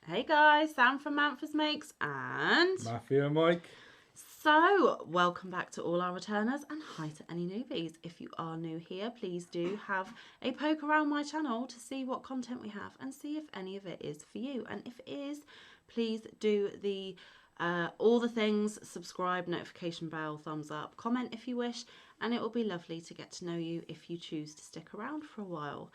Hey guys, Sam from Manfa's Makes and Matthew and Mike. So, welcome back to all our returners and hi to any newbies. If you are new here, please do have a poke around my channel to see what content we have and see if any of it is for you. And if it is, please do the all the things, subscribe, notification bell, thumbs up, comment if you wish, and it will be lovely to get to know you if you choose to stick around for a while.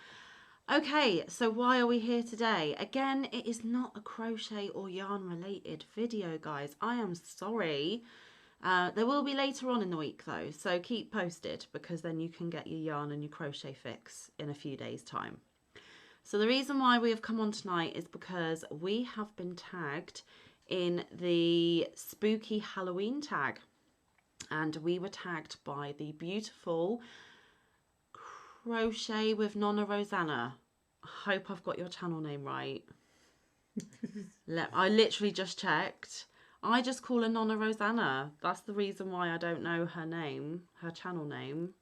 Okay, so why are we here today? Again, it is not a crochet or yarn related video, guys. I am sorry. There will be later on in the week though, so keep posted because then you can get your yarn and your crochet fix in a few days' time. So the reason why we have come on tonight is because we have been tagged in the spooky Halloween tag, and we were tagged by the beautiful Crochet with Nonna Rosanna. I hope I've got your channel name right. I literally just checked. I just call her Nonna Rosanna. That's the reason why I don't know her name, her channel name.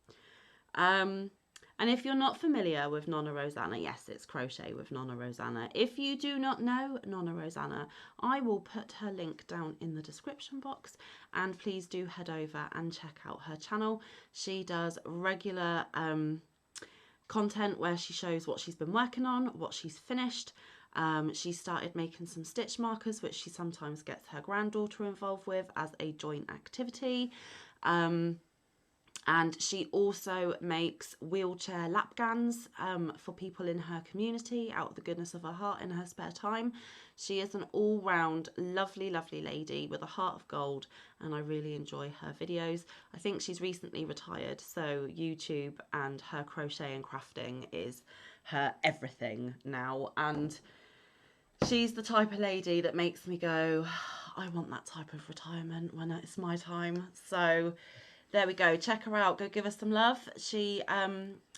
And if you're not familiar with Nonna Rosanna, yes, it's Crochet with Nonna Rosanna. If you do not know Nonna Rosanna, I will put her link down in the description box, and please do head over and check out her channel. She does regular content where she shows what she's been working on, what she's finished. She started making some stitch markers, which she sometimes gets her granddaughter involved with as a joint activity. And she also makes wheelchair lap gans for people in her community out of the goodness of her heart in her spare time. She is an all-round lovely, lovely lady with a heart of gold, and I really enjoy her videos. I think she's recently retired, so YouTube and her crochet and crafting is her everything now. And she's the type of lady that makes me go, I want that type of retirement when it's my time. So there we go. Check her out. Go give her some love. She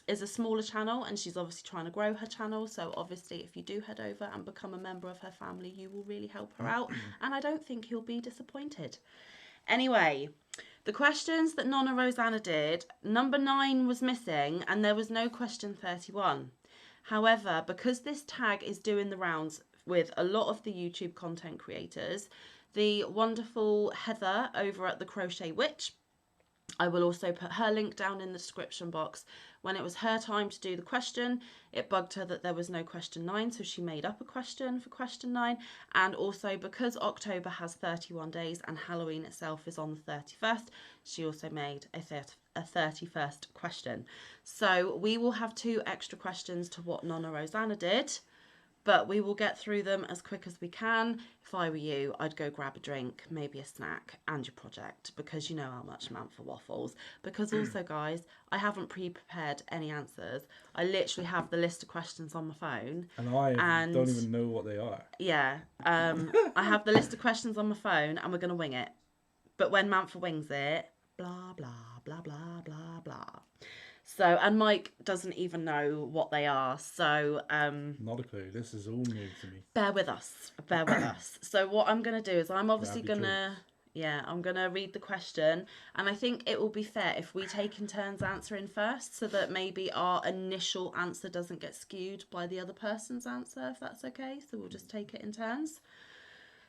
is a smaller channel and she's obviously trying to grow her channel. So obviously if you do head over and become a member of her family, you will really help her out. And I don't think you'll be disappointed. Anyway, the questions that Nonna Rosanna did, number 9 was missing and there was no question 31. However, because this tag is doing the rounds with a lot of the YouTube content creators, the wonderful Heather over at the Crochet Witch, I will also put her link down in the description box. When it was her time to do the question, it bugged her that there was no question 9, so she made up a question for question 9. And also because October has 31 days and Halloween itself is on the 31st, she also made a 31st question. So we will have 2 extra questions to what Nonna Rosanna did, but we will get through them as quick as we can. If I were you, I'd go grab a drink, maybe a snack, and your project, because you know how much Manfa waffles. Because also, guys, I haven't pre-prepared any answers. I literally have the list of questions on my phone. And don't even know what they are. Yeah, I have the list of questions on my phone, and we're going to wing it. But when Manfa wings it, blah, blah, blah, blah, blah, blah. So, and Mike doesn't even know what they are. So, not a clue. This is all new to me. Bear with us. Bear with us. So what I'm going to do is I'm obviously going to, I'm going to read the question. And I think it will be fair if we take in turns answering first, so that maybe our initial answer doesn't get skewed by the other person's answer, if that's okay. So we'll just take it in turns.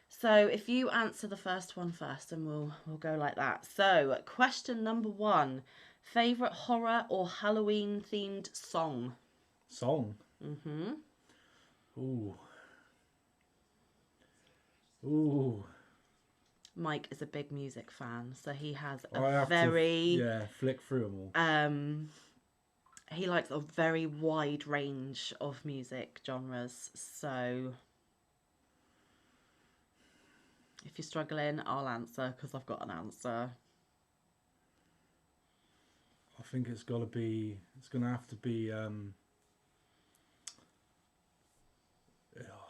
So if you answer the first one first, and we'll go like that. So question number 1. Favourite horror or Halloween themed song? Song? Mm-hmm. Ooh. Mike is a big music fan, so he has a very... flick through them all. He likes a very wide range of music genres, so... If you're struggling, I'll answer, because I've got an answer. I think it's going to have to be, I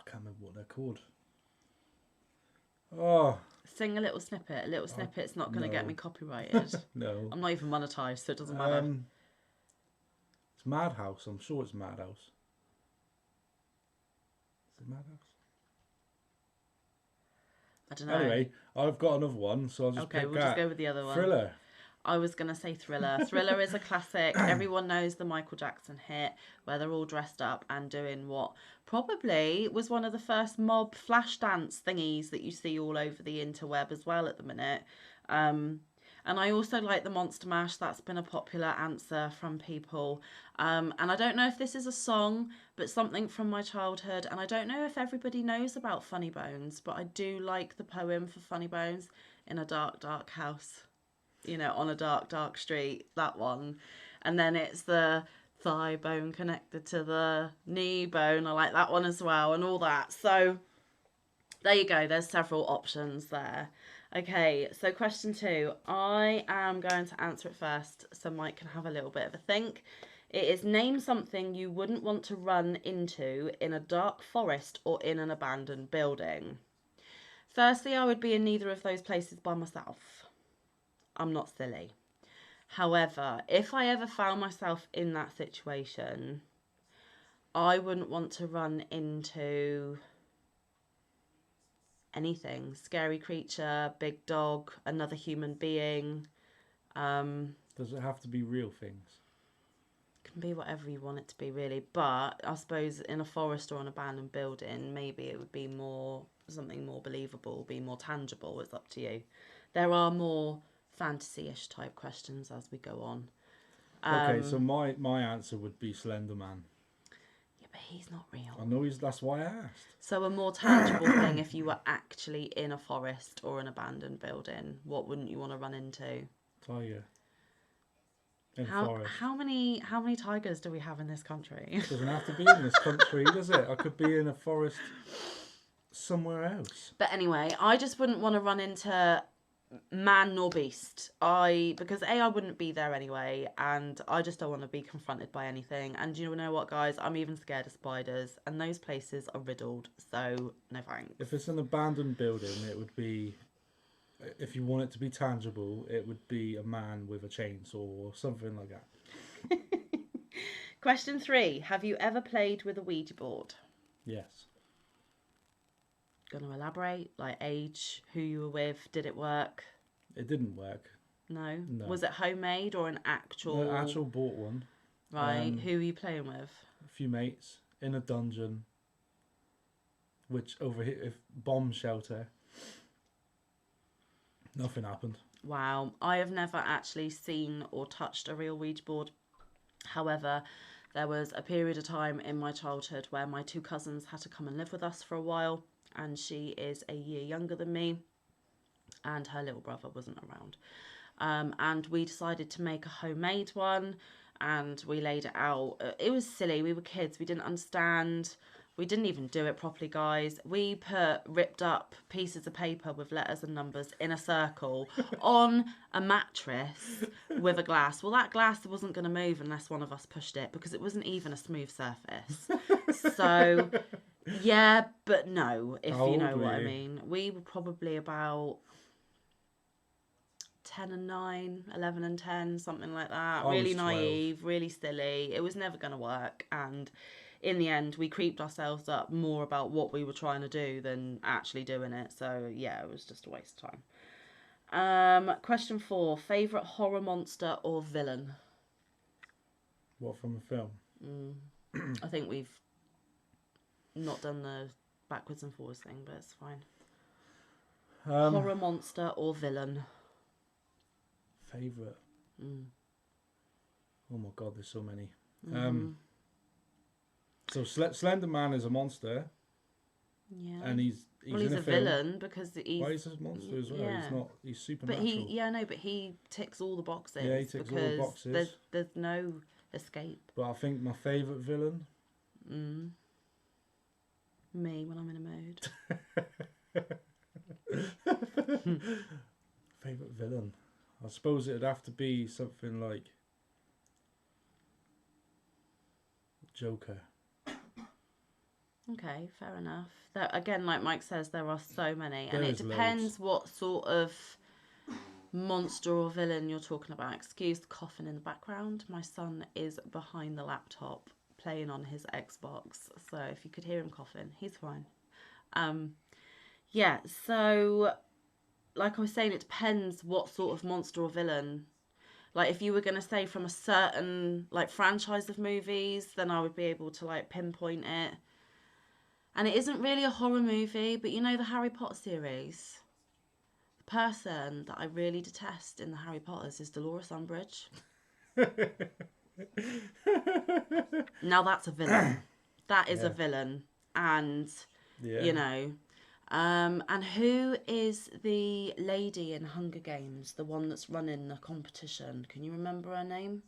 can't remember what they're called. Oh. Sing a little snippet. A little snippet's not going to get me copyrighted. No. I'm not even monetized, so it doesn't matter. It's Madhouse. I'm sure it's Madhouse. Is it Madhouse? I don't know. Anyway, I've got another one, so I'll just pick that. We'll just go with the other one. Thriller. I was going to say Thriller. Thriller is a classic. Everyone knows the Michael Jackson hit where they're all dressed up and doing what probably was one of the first mob flash dance thingies that you see all over the interweb as well at the minute. And I also like the Monster Mash. That's been a popular answer from people. And I don't know if this is a song, but something from my childhood. And I don't know if everybody knows about Funny Bones, but I do like the poem for Funny Bones. In a dark, dark house, you know, on a dark, dark street, that one. And then it's the thigh bone connected to the knee bone. I like that one as well, and all that. So there you go. There's several options there. Okay, so question 2. I am going to answer it first so Mike can have a little bit of a think. It is name something you wouldn't want to run into in a dark forest or in an abandoned building. Firstly, I would be in neither of those places by myself. I'm not silly. However, if I ever found myself in that situation, I wouldn't want to run into anything. Scary creature, big dog, another human being. Does it have to be real things? Can be whatever you want it to be, really. But I suppose in a forest or an abandoned building, maybe it would be more something more believable, be more tangible. It's up to you. There are more fantasy-ish type questions as we go on. Okay, so my answer would be Slender Man. Yeah, but he's not real. I know that's why I asked. So a more tangible thing, if you were actually in a forest or an abandoned building, what wouldn't you want to run into? Tiger. In forest. How many tigers do we have in this country? It doesn't have to be in this country, does it? I could be in a forest somewhere else. But anyway, I just wouldn't want to run into man nor beast. Because I wouldn't be there anyway, and I just don't want to be confronted by anything. And you know what, guys? I'm even scared of spiders, and those places are riddled. So no thanks. If it's an abandoned building, it would be. If you want it to be tangible, it would be a man with a chainsaw or something like that. Question 3. Have you ever played with a Ouija board? Yes. Going to elaborate? Like age, who you were with, did it work? It didn't work. No? No. Was it homemade or an actual? No, actual bought one. Right. Who were you playing with? A few mates in a dungeon, which over here, if bomb shelter. Nothing happened. Wow. I have never actually seen or touched a real Ouija board. However, there was a period of time in my childhood where my 2 cousins had to come and live with us for a while, and she is a year younger than me, and her little brother wasn't around. And we decided to make a homemade one, and we laid it out. It was silly. We were kids. We didn't understand. We didn't even do it properly, guys. We put ripped up pieces of paper with letters and numbers in a circle on a mattress with a glass. Well, that glass wasn't going to move unless one of us pushed it, because it wasn't even a smooth surface. So, yeah, but no, if you know what I mean. We were probably about 10 and 9, 11 and 10, something like that. Really naive, really silly. It was never going to work, and in the end, we creeped ourselves up more about what we were trying to do than actually doing it. So, yeah, it was just a waste of time. Question 4. Favourite horror monster or villain? What, from a film? I think we've not done the backwards and forwards thing, but it's fine. Horror monster or villain? Favourite? Oh my God, there's so many. So Slender Man is a monster. Yeah. And he's he's a villain because he's. Why is he a monster as well? Yeah. He's supernatural. But he ticks all the boxes. Yeah, he ticks all the boxes. There's no escape. But I think my favourite villain. Me when I'm in a mood. Favourite villain. I suppose it'd have to be something like Joker. Okay, fair enough. There, again, like Mike says, there are so many, and There's it depends loads. what sort of monster or villain you're talking about. Excuse the coughing in the background. My son is behind the laptop playing on his Xbox, so if you could hear him coughing, he's fine. Yeah, so like I was saying, it depends what sort of monster or villain. Like, if you were going to say from a certain, like, franchise of movies, then I would be able to, like, pinpoint it. And it isn't really a horror movie, but you know the Harry Potter series? The person that I really detest in the Harry Potters is Dolores Umbridge. Now that's a villain. That is a villain. And, you know... and who is the lady in Hunger Games, the one that's running the competition? Can you remember her name?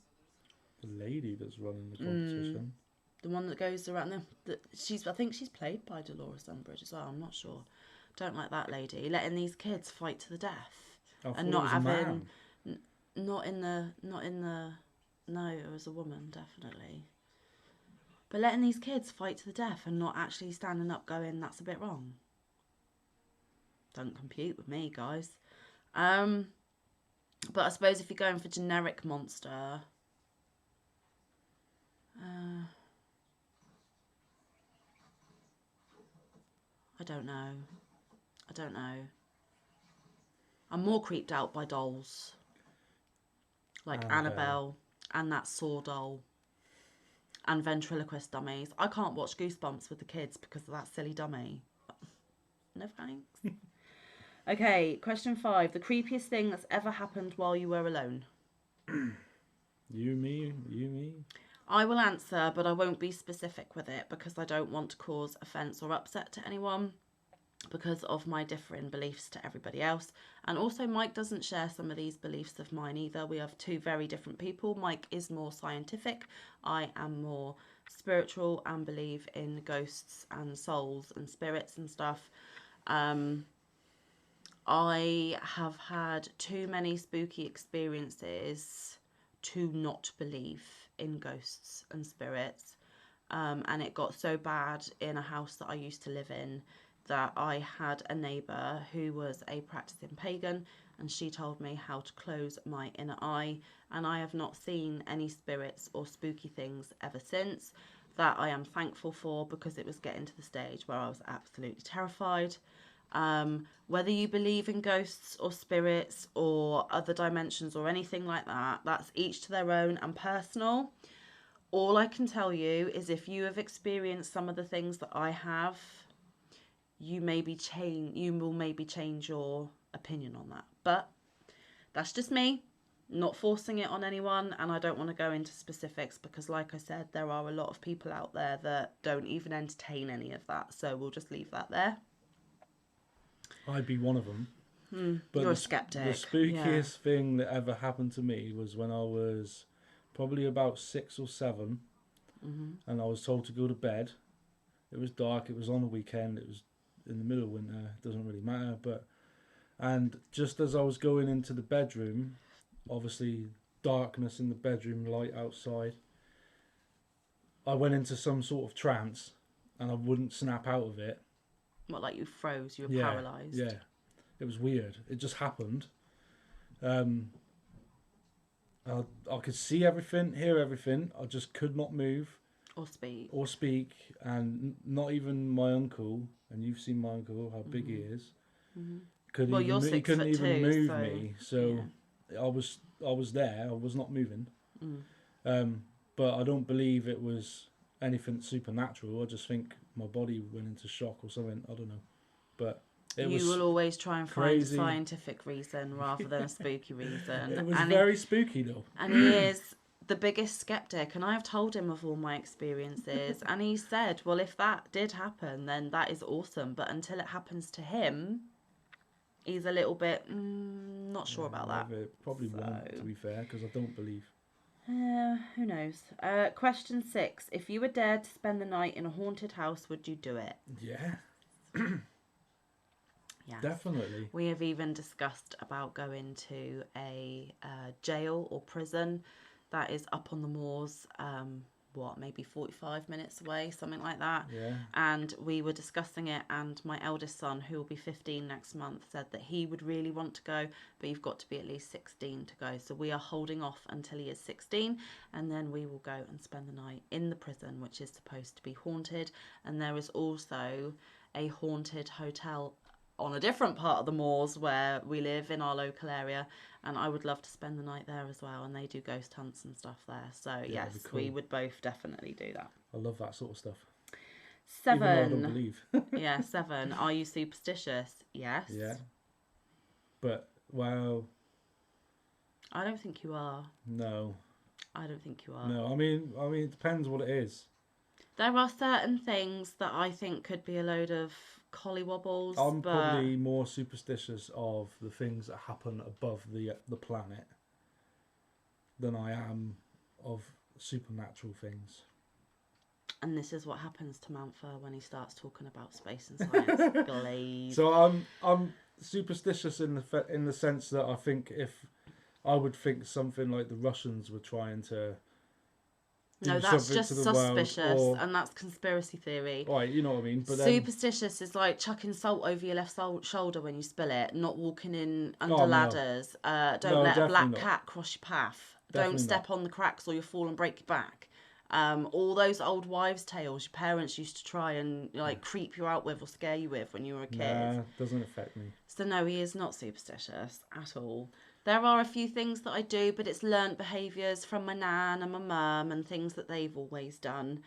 The lady that's running the competition. The one that goes around I think she's played by Dolores Umbridge as well. I'm not sure. Don't like that lady letting these kids fight to the death and not having, not in the. No, it was a woman, definitely. But letting these kids fight to the death and not actually standing up, going, that's a bit wrong. Don't compute with me, guys. But I suppose if you're going for generic monster, I don't know. I'm more creeped out by dolls, like Annabelle and that Saw doll, and ventriloquist dummies. I can't watch Goosebumps with the kids because of that silly dummy. No thanks. Okay, question 5. The creepiest thing that's ever happened while you were alone? You, me. I will answer, but I won't be specific with it because I don't want to cause offence or upset to anyone because of my differing beliefs to everybody else. And also, Mike doesn't share some of these beliefs of mine either. We have two very different people. Mike is more scientific. I am more spiritual and believe in ghosts and souls and spirits and stuff. I have had too many spooky experiences to not believe in ghosts and spirits. And it got so bad in a house that I used to live in that I had a neighbour who was a practicing pagan, and she told me how to close my inner eye, and I have not seen any spirits or spooky things ever since. That I am thankful for, because it was getting to the stage where I was absolutely terrified. Whether you believe in ghosts or spirits or other dimensions or anything like that, that's each to their own and personal. All I can tell you is if you have experienced some of the things that I have, you will maybe change your opinion on that. But that's just me, not forcing it on anyone, and I don't want to go into specifics because, like I said, there are a lot of people out there that don't even entertain any of that, so we'll just leave that there. I'd be one of them. But you're a skeptic. The spookiest thing that ever happened to me was when I was probably about 6 or 7, and I was told to go to bed. It was dark, it was on a weekend, it was in the middle of winter, it doesn't really matter, and just as I was going into the bedroom, obviously darkness in the bedroom, light outside, I went into some sort of trance and I wouldn't snap out of it. What, like you froze, you were paralysed? Yeah, it was weird. It just happened. I could see everything, hear everything, I just could not move. Or speak, and not even my uncle, and you've seen my uncle, how big he is, he couldn't even move me, so yeah. I was there, I was not moving. But I don't believe it was anything supernatural. I just think my body went into shock or something, I don't know. But you will always try and find a scientific reason rather than a spooky reason. It was very spooky though. And he is the biggest skeptic, and I have told him of all my experiences, and he said, well, if that did happen, then that is awesome, but until it happens to him, he's a little bit not sure about that. Probably won't, to be fair, because I don't believe. Who knows? Question 6. If you were dared to spend the night in a haunted house, would you do it? Yeah. Yes. Definitely. We have even discussed about going to a jail or prison that is up on the moors, maybe 45 minutes away, something like that. Yeah. And we were discussing it, and my eldest son, who will be 15 next month, said that he would really want to go, but you've got to be at least 16 to go. So we are holding off until he is 16, and then we will go and spend the night in the prison, which is supposed to be haunted. And there is also a haunted hotel on a different part of the moors where we live in our local area, and I would love to spend the night there as well. And they do ghost hunts and stuff there, so Yeah, yes, that'd be cool. we would both definitely do that. I love that sort of stuff. 7. Even though I don't believe. Yeah, 7. Are you superstitious? Yes. Yeah. But, well... I don't think you are. No. I don't think you are. No, I mean, it depends what it is. There are certain things that I think could be a load of collywobbles. I'm probably more superstitious of the things that happen above the planet than I am of supernatural things. And this is what happens to Manfa when he starts talking about space and science. Glade. So I'm superstitious in the sense that I think if I would think something like the Russians were trying to No, that's just suspicious, and that's conspiracy theory. Right, you know what I mean. But superstitious is like chucking salt over your left shoulder when you spill it, not walking in under ladders. Don't let a black cat cross your path. Don't step on the cracks or you'll fall and break your back. All those old wives' tales your parents used to try and creep you out with or scare you with when you were a kid. Nah, doesn't affect me. So no, he is not superstitious at all. There are a few things that I do, but it's learnt behaviours from my nan and my mum and things that they've always done.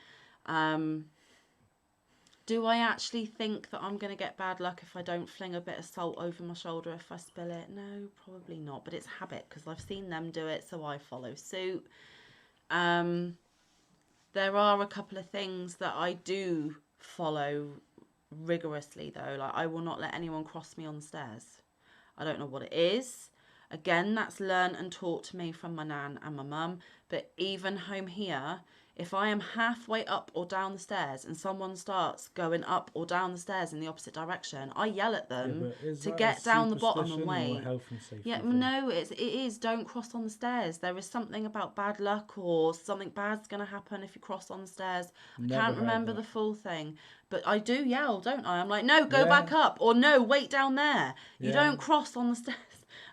Do I actually think that I'm going to get bad luck if I don't fling a bit of salt over my shoulder if I spill it? No, probably not. But it's habit because I've seen them do it, so I follow suit. There are a couple of things that I do follow rigorously, though. Like, I will not let anyone cross me on the stairs. I don't know what it is. Again, that's learned and taught to me from my nan and my mum. But even home here, if I am halfway up or down the stairs and someone starts going up or down the stairs in the opposite direction, I yell at them to get down the bottom and wait. Yeah, no, it is. Don't cross on the stairs. There is something about bad luck or something bad's going to happen if you cross on the stairs. I can't remember the full thing. But I do yell, don't I? I'm like, no, go back up. Or no, wait down there. You don't cross on the stairs.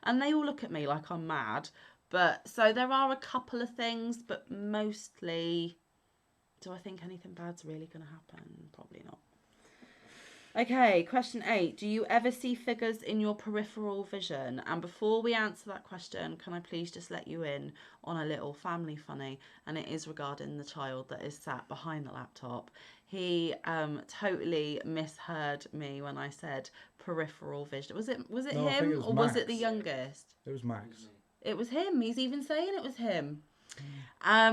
And they all look at me like I'm mad. But so there are a couple of things, but mostly, do I think anything bad's really going to happen? Probably not. Okay, question 8. Do you ever see figures in your peripheral vision? And before we answer that question, can I please just let you in on a little family funny? And it is regarding the child that is sat behind the laptop. He totally misheard me when I said peripheral vision. Was it him or was it the youngest? It was Max. It was him. He's even saying it was him.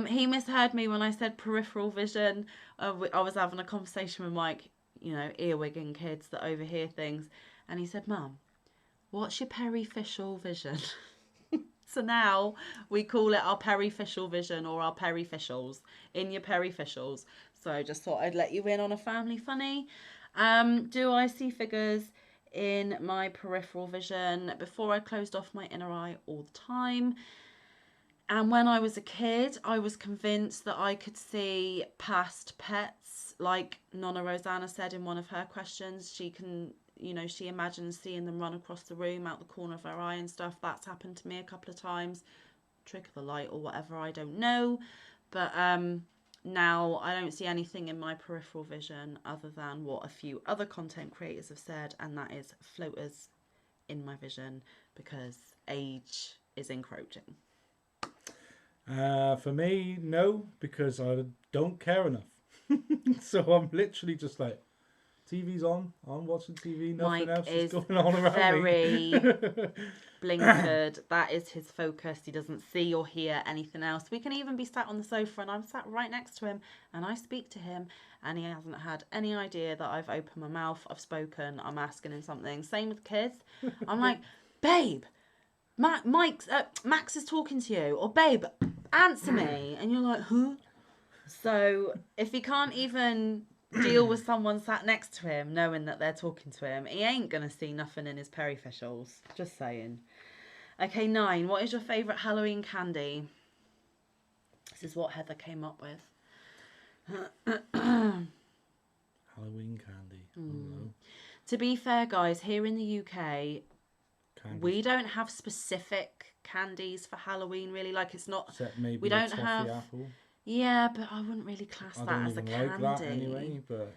He misheard me when I said peripheral vision. I was having a conversation with Mike, earwigging kids that overhear things. And he said, Mum, what's your peripheral vision? So now we call it our peripheral vision or our peripherals. In your peripherals. So I just thought I'd let you in on a family funny. Do I see figures in my peripheral vision? Before I closed off my inner eye all the time. And when I was a kid, I was convinced that I could see past pets. Like Nonna Rosanna said in one of her questions, she can, she imagines seeing them run across the room out the corner of her eye and stuff. That's happened to me a couple of times. Trick of the light or whatever, I don't know. But now I don't see anything in my peripheral vision other than what a few other content creators have said, and that is floaters in my vision because age is encroaching. For me, no, because I don't care enough. So I'm literally just like, TV's on, I'm watching TV, nothing else is going on around me. Very blinkered. That is his focus. He doesn't see or hear anything else. We can even be sat on the sofa and I'm sat right next to him and I speak to him and he hasn't had any idea that I've opened my mouth, I've spoken, I'm asking him something. Same with kids. I'm like, babe, Max is talking to you, or babe, answer me. And you're like, huh? So if he can't even deal with someone sat next to him knowing that they're talking to him, he ain't gonna see nothing in his peripherals. Just saying. Okay, 9. What is your favourite Halloween candy? This is what Heather came up with. Halloween candy. To be fair, guys, here in the UK, we don't have specific candies for Halloween, really. Like, it's not... Except maybe we don't have... apple. Yeah, but I wouldn't really class that as a candy. Like that anyway, but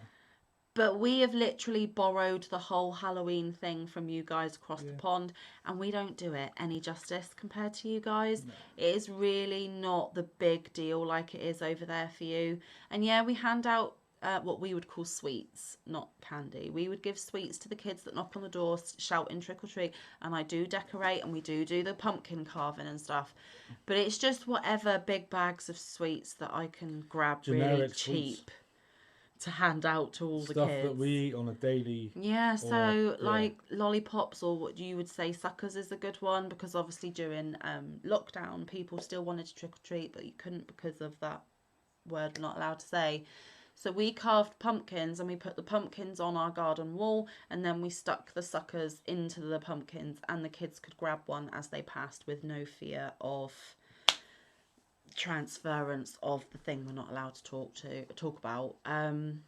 But we have literally borrowed the whole Halloween thing from you guys across the Yeah. pond, and we don't do it any justice compared to you guys. No. It is really not the big deal like it is over there for you. And yeah, we hand out what we would call sweets, not candy. We would give sweets to the kids that knock on the door shouting trick or treat, and I do decorate, and we do the pumpkin carving and stuff. But it's just whatever big bags of sweets that I can grab really Generic cheap sweets. to hand out to all the Stuff kids. that we eat on a daily. Yeah, so or, yeah. like lollipops, or what you would say suckers, is a good one, because obviously during lockdown people still wanted to trick or treat, but you couldn't because of that word we're not allowed to say. So we carved pumpkins and we put the pumpkins on our garden wall, and then we stuck the suckers into the pumpkins, and the kids could grab one as they passed with no fear of transference of the thing we're not allowed to talk about. And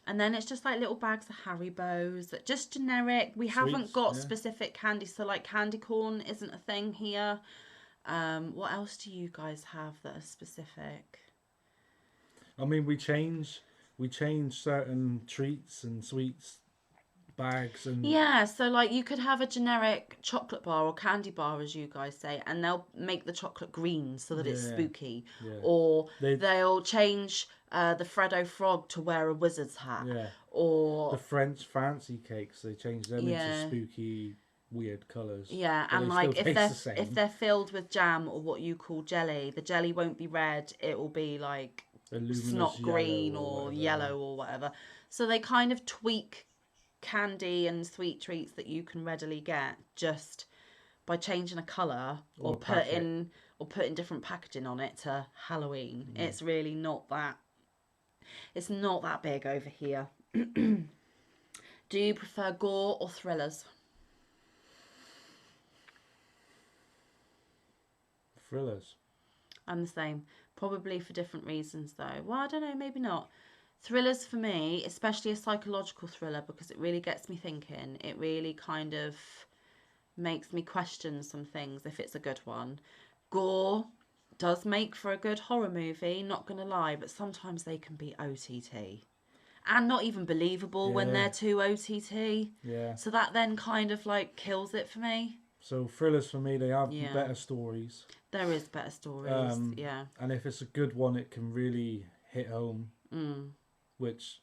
then it's just like little bags of Haribos, just generic. We haven't got specific candy, so like candy corn isn't a thing here. What else do you guys have that are specific? I mean, we change certain treats and sweets bags and Yeah, so like you could have a generic chocolate bar or candy bar, as you guys say, and they'll make the chocolate green so that it's spooky. Yeah. Or they'll change the Freddo Frog to wear a wizard's hat. Yeah. Or the French fancy cakes, they change them into spooky, weird colours. Yeah, but and they like still taste the same. if they're filled with jam or what you call jelly, the jelly won't be red. It will be like snot green or yellow or whatever. So they kind of tweak candy and sweet treats that you can readily get just by changing a colour or putting different packaging on it to Halloween. It's really not that. It's not that big over here. Do you prefer gore or thrillers? Thrillers. I'm the same. Probably for different reasons though. Well, I don't know, maybe not. Thrillers for me, especially a psychological thriller, because it really gets me thinking. It really kind of makes me question some things if it's a good one. Gore does make for a good horror movie, not gonna lie, but sometimes they can be OTT. And not even believable when they're too OTT. Yeah. So that then kind of like kills it for me. So thrillers for me, they have better stories. There is better stories, And if it's a good one, it can really hit home, which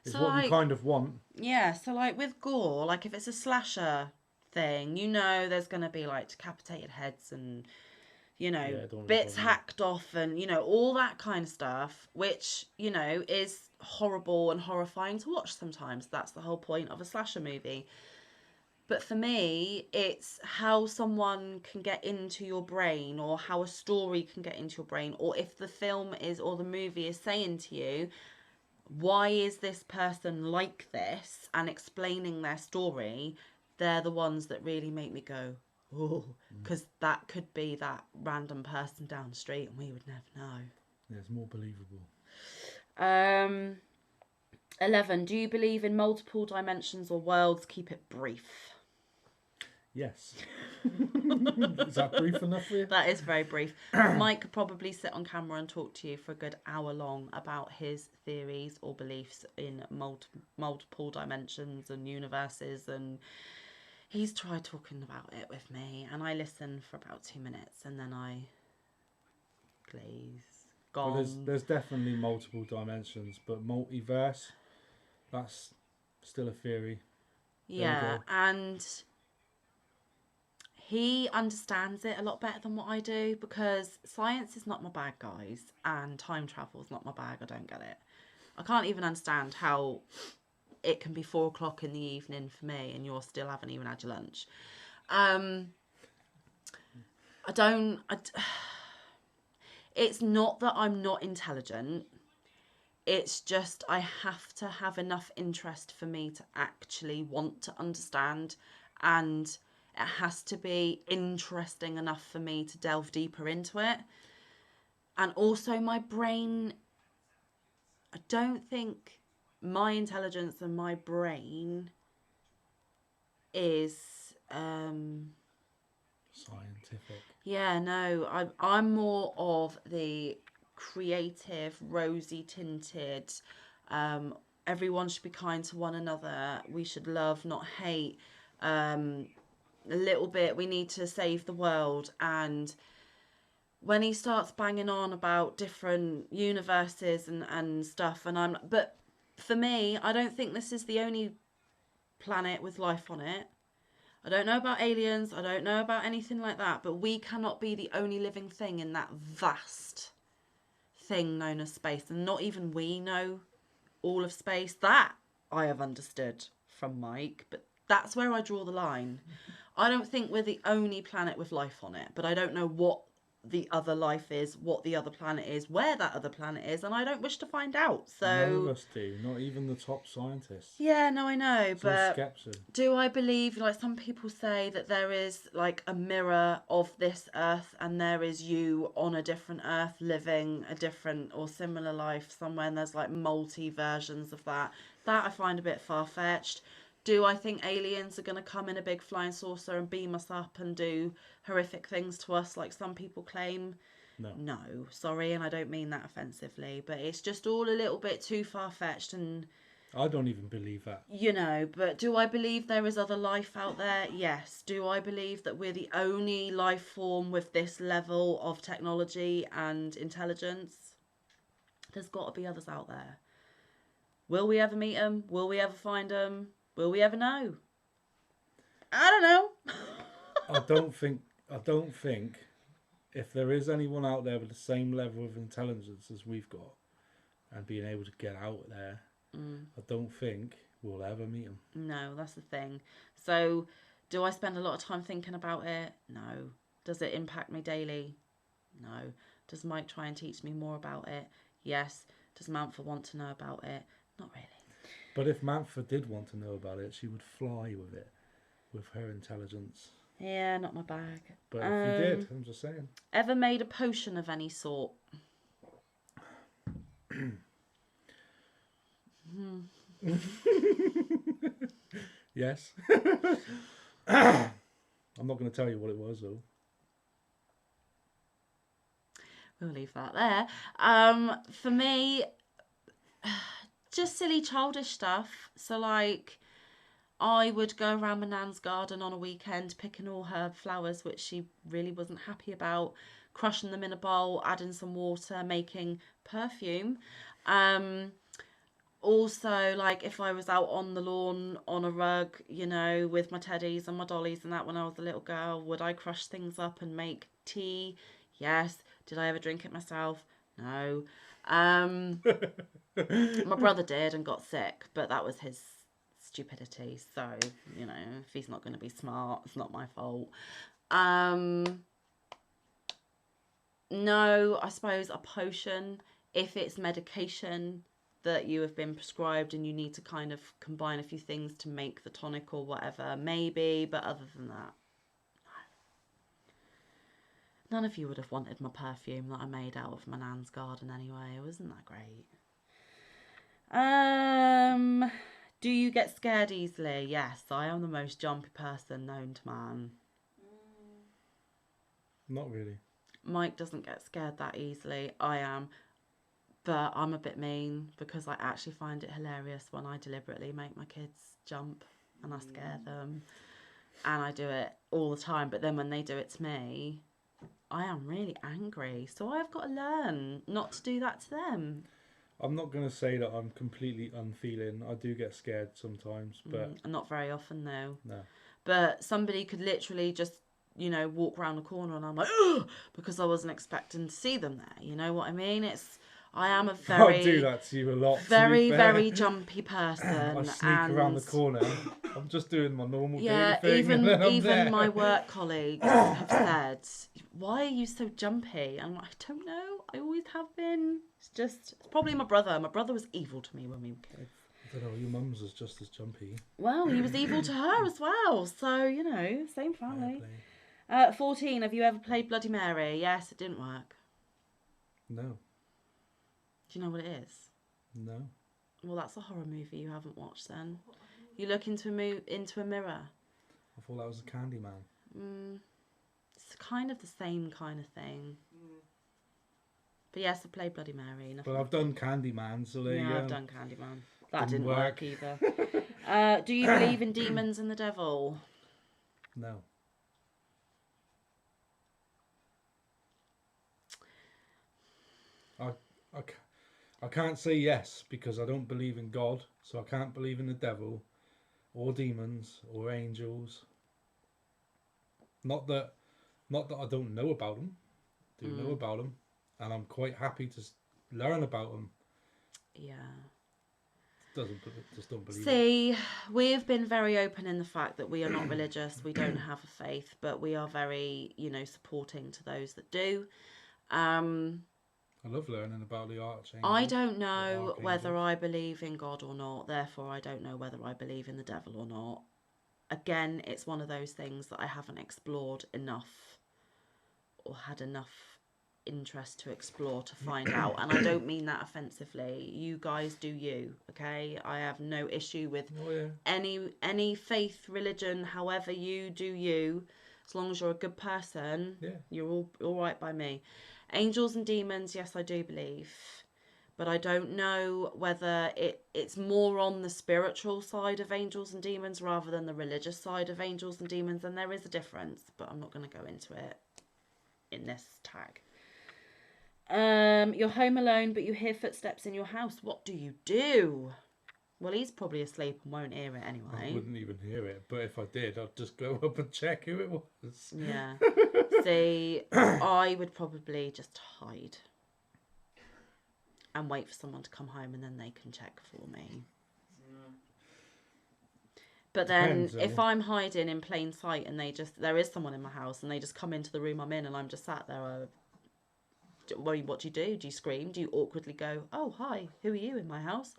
is what you kind of want. Yeah, so like with gore, like if it's a slasher thing, you know there's going to be like decapitated heads and, you know, bits hacked off and, you know, all that kind of stuff, which, you know, is horrible and horrifying to watch sometimes. That's the whole point of a slasher movie. But for me, it's how someone can get into your brain, or how a story can get into your brain, or if the film is, or the movie is saying to you, why is this person like this, and explaining their story. They're the ones that really make me go, oh, because that could be that random person down the street and we would never know. Yeah, it's more believable. 11. Do you believe in multiple dimensions or worlds? Keep it brief. Yes. Is that brief enough for you? That is very brief. Mike could probably sit on camera and talk to you for a good hour long about his theories or beliefs in multiple dimensions and universes, and he's tried talking about it with me, and I listen for about 2 minutes and then I glaze. Gone. Well, there's definitely multiple dimensions, but multiverse, that's still a theory. Yeah, and he understands it a lot better than what I do, because science is not my bag, guys, and time travel is not my bag. I don't get it. I can't even understand how it can be 4 o'clock in the evening for me and you're still haven't even had your lunch. It's not that I'm not intelligent. It's just I have to have enough interest for me to actually want to understand, and it has to be interesting enough for me to delve deeper into it. And also my brain, I don't think my intelligence and my brain is scientific. Yeah, no, I'm more of the creative, rosy tinted, everyone should be kind to one another. We should love, not hate. A little bit, we need to save the world. And when he starts banging on about different universes and stuff, but for me, I don't think this is the only planet with life on it. I don't know about aliens, I don't know about anything like that, but we cannot be the only living thing in that vast thing known as space. And not even we know all of space. That I have understood from Mike, but that's where I draw the line. I don't think we're the only planet with life on it, but I don't know what the other life is, what the other planet is, where that other planet is, and I don't wish to find out. So none of us do, not even the top scientists. Yeah, no, I know, It's all but skepticism. do I believe, like some people say, that there is like a mirror of this earth and there is you on a different earth living a different or similar life somewhere, and there's like multi versions of that. That I find a bit far-fetched. Do I think aliens are going to come in a big flying saucer and beam us up and do horrific things to us like some people claim? No. No, sorry, and I don't mean that offensively, but it's just all a little bit too far-fetched. And I don't even believe that. you know, but do I believe there is other life out there? Yes. Do I believe that we're the only life form with this level of technology and intelligence? There's got to be others out there. Will we ever meet them? Will we ever find them? Will we ever know? I don't know. I don't think if there is anyone out there with the same level of intelligence as we've got and being able to get out there, I don't think we'll ever meet them. No, that's the thing. So, do I spend a lot of time thinking about it? No. Does it impact me daily? No. Does Mike try and teach me more about it? Yes. Does Manfa want to know about it? Not really. But if Manfa did want to know about it, she would fly with it, with her intelligence. Yeah, not my bag. But if you did, I'm just saying. Ever made a potion of any sort? Yes. I'm not going to tell you what it was, though. We'll leave that there. For me, just silly childish stuff. So like, I would go around my nan's garden on a weekend picking all her flowers, which she really wasn't happy about, crushing them in a bowl, adding some water, making perfume. Also, like, if I was out on the lawn on a rug, you know, with my teddies and my dollies and that when I was a little girl, would I crush things up and make tea? Yes. Did I ever drink it myself? No. My brother did and got sick, but that was his stupidity. So, you know, if he's not going to be smart, it's not my fault. No, I suppose a potion, if it's medication that you have been prescribed and you need to kind of combine a few things to make the tonic or whatever, maybe, but other than that, no. None of you would have wanted my perfume that I made out of my nan's garden anyway. Wasn't that great? Do you get scared easily? Yes, I am the most jumpy person known to man. Not really. Mike doesn't get scared that easily. I am. But I'm a bit mean because I actually find it hilarious when I deliberately make my kids jump and I scare them. And I do it all the time. But then when they do it to me, I am really angry. So I've got to learn not to do that to them. I'm not going to say that I'm completely unfeeling. I do get scared sometimes, but... Not very often, though. No. But somebody could literally just, you know, walk around the corner and I'm like, ugh, because I wasn't expecting to see them there. You know what I mean? I am a very... I do that to you a lot, very, very jumpy person. I sneak around the corner. I'm just doing my normal daily thing. Even my work colleagues have said, why are you so jumpy? I'm like, I don't know. I always have been. It's probably my brother. My brother was evil to me when we were kids. I don't know, your mum's was just as jumpy. Well, he was evil to her as well. So, you know, same family. 14, have you ever played Bloody Mary? Yes, it didn't work. No. Do you know what it is? No. Well, that's a horror movie you haven't watched then. You look into a mirror. I thought that was a Candyman. It's kind of the same kind of thing. But yes, I played Bloody Mary. But I've done Candyman, so there you go. Yeah, I've done Candyman. That didn't work either. Do you believe in demons and the devil? No. I can't say yes because I don't believe in God, so I can't believe in the devil or demons or angels. Not that I don't know about them. I do know about them, and I'm quite happy to learn about them. Yeah. Just don't believe it. See, we've been very open in the fact that we are not religious, we don't have a faith, but we are very, supporting to those that do. I love learning about the archangels. I don't know whether I believe in God or not, therefore I don't know whether I believe in the devil or not. Again, it's one of those things that I haven't explored enough or had enough interest to explore to find out, and I don't mean that offensively. You guys do you, okay? I have no issue with any faith, religion, however you do you, as long as you're a good person. You're all right by me. Angels and demons, yes, I do believe, but I don't know whether it's more on the spiritual side of angels and demons rather than the religious side of angels and demons, and there is a difference, but I'm not going to go into it in this tag. You're home alone, but you hear footsteps in your house. What do you do? Well, he's probably asleep and won't hear it anyway. I wouldn't even hear it, but if I did, I'd just go up and check who it was. Yeah. See, I would probably just hide and wait for someone to come home and then they can check for me. But then if I'm hiding in plain sight and there is someone in my house and they just come into the room I'm in and I'm just sat there, what do you do? Do you scream? Do you awkwardly go, oh, hi, who are you in my house?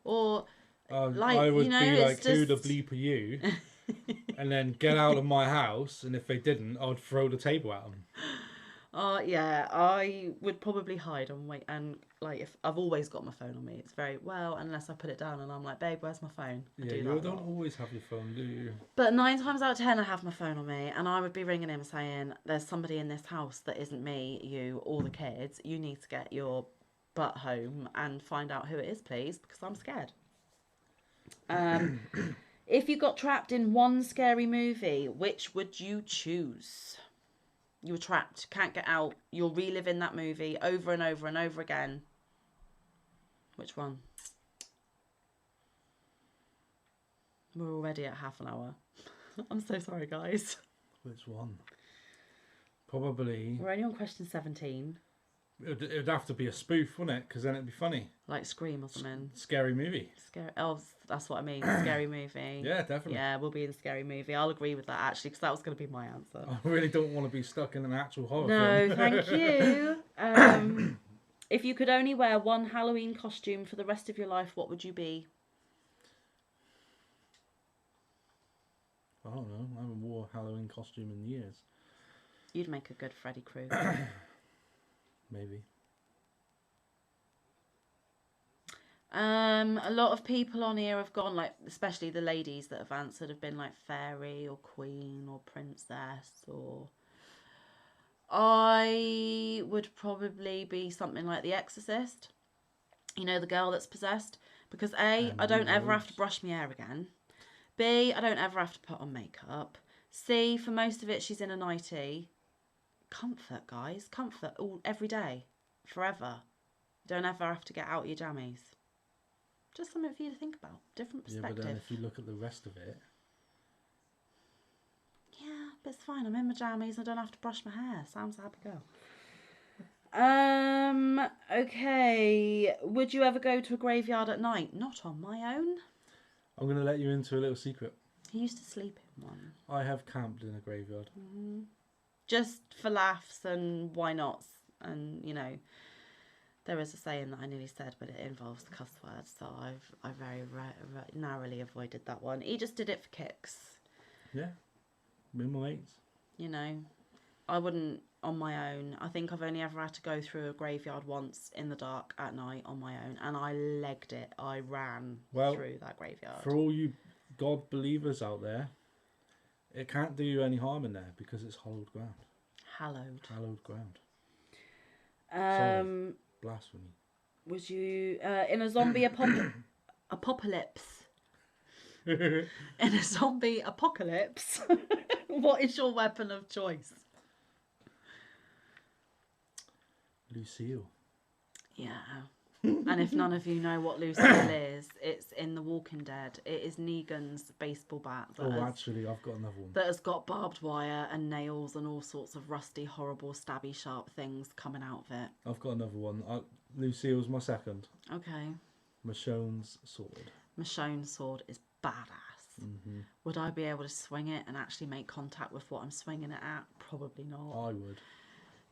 Or I would be like, who the bleep are you? And then get out of my house, and if they didn't, I'd throw the table at them. Yeah, I would probably hide and wait. And if I've always got my phone on me, it's very well, unless I put it down and I'm like, babe, where's my phone? You don't always have your phone, do you? But 9 times out of 10, I have my phone on me, and I would be ringing him saying, there's somebody in this house that isn't me, you, or the kids. You need to get your butt home and find out who it is, please, because I'm scared. If you got trapped in one scary movie, which would you choose? You were trapped, can't get out. You're reliving that movie over and over and over again. Which one? We're already at half an hour. I'm so sorry, guys. Which one? Probably... We're only on question 17. It'd have to be a spoof, wouldn't it? Because then it'd be funny. Like Scream or something. Scary movie. Oh, that's what I mean. Scary movie. Yeah, definitely. Yeah, we'll be in Scary Movie. I'll agree with that, actually, because that was going to be my answer. I really don't want to be stuck in an actual horror film. No, thank you. If you could only wear one Halloween costume for the rest of your life, what would you be? I don't know. I haven't worn a Halloween costume in years. You'd make a good Freddy Krueger. Maybe. A lot of people on here have gone, especially the ladies that have answered, have been like fairy or queen or princess, or I would probably be something like the Exorcist. You know, the girl that's possessed. Because A, I don't ever have to brush my hair again. B, I don't ever have to put on makeup. C, for most of it, she's in a nightie. Comfort, guys. Comfort every day. Forever. Don't ever have to get out your jammies. Just something for you to think about. Different perspective. Yeah, but then if you look at the rest of it... Yeah, but it's fine. I'm in my jammies. I don't have to brush my hair. Sounds a happy girl. Okay. Would you ever go to a graveyard at night? Not on my own. I'm going to let you into a little secret. He used to sleep in one. I have camped in a graveyard. Mm-hmm. Just for laughs and why not? And, there is a saying that I nearly said, but it involves the cuss words, so I very narrowly avoided that one. He just did it for kicks. Yeah. Me and my mates. I wouldn't on my own. I think I've only ever had to go through a graveyard once in the dark at night on my own, and I legged it. I ran through that graveyard. For all you God believers out there, it can't do you any harm in there because it's hallowed ground. Hallowed ground. Sorry. Blasphemy. Was you in a zombie apocalypse? apocalypse. In a zombie apocalypse, what is your weapon of choice? Lucille. Yeah. And if none of you know what Lucille is, it's in The Walking Dead. It is Negan's baseball bat. Actually, I've got another one. That has got barbed wire and nails and all sorts of rusty, horrible, stabby, sharp things coming out of it. I've got another one. Lucille's my second. Okay. Michonne's sword. Michonne's sword is badass. Mm-hmm. Would I be able to swing it and actually make contact with what I'm swinging it at? Probably not. I would.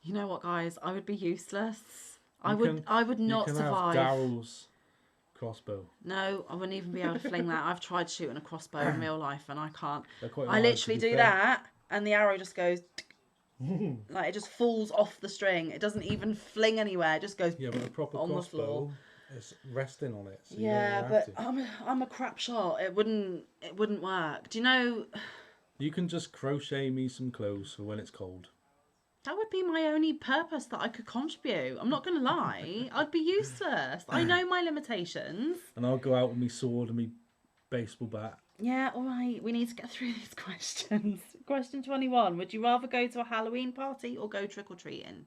You know what, guys? I would be useless. I would not survive. You can have Daryl's crossbow. No, I wouldn't even be able to fling that. I've tried shooting a crossbow in real life and I can't. I literally do that and the arrow just goes... like it just falls off the string. It doesn't even fling anywhere. It just goes... Yeah, but a proper on crossbow the floor. is resting on it. So yeah, but I'm a crap shot. It wouldn't work. Do you know... You can just crochet me some clothes for when it's cold. That would be my only purpose that I could contribute. I'm not going to lie. I'd be useless. I know my limitations. And I'll go out with my sword and my baseball bat. Yeah, all right. We need to get through these questions. Question 21. Would you rather go to a Halloween party or go trick-or-treating?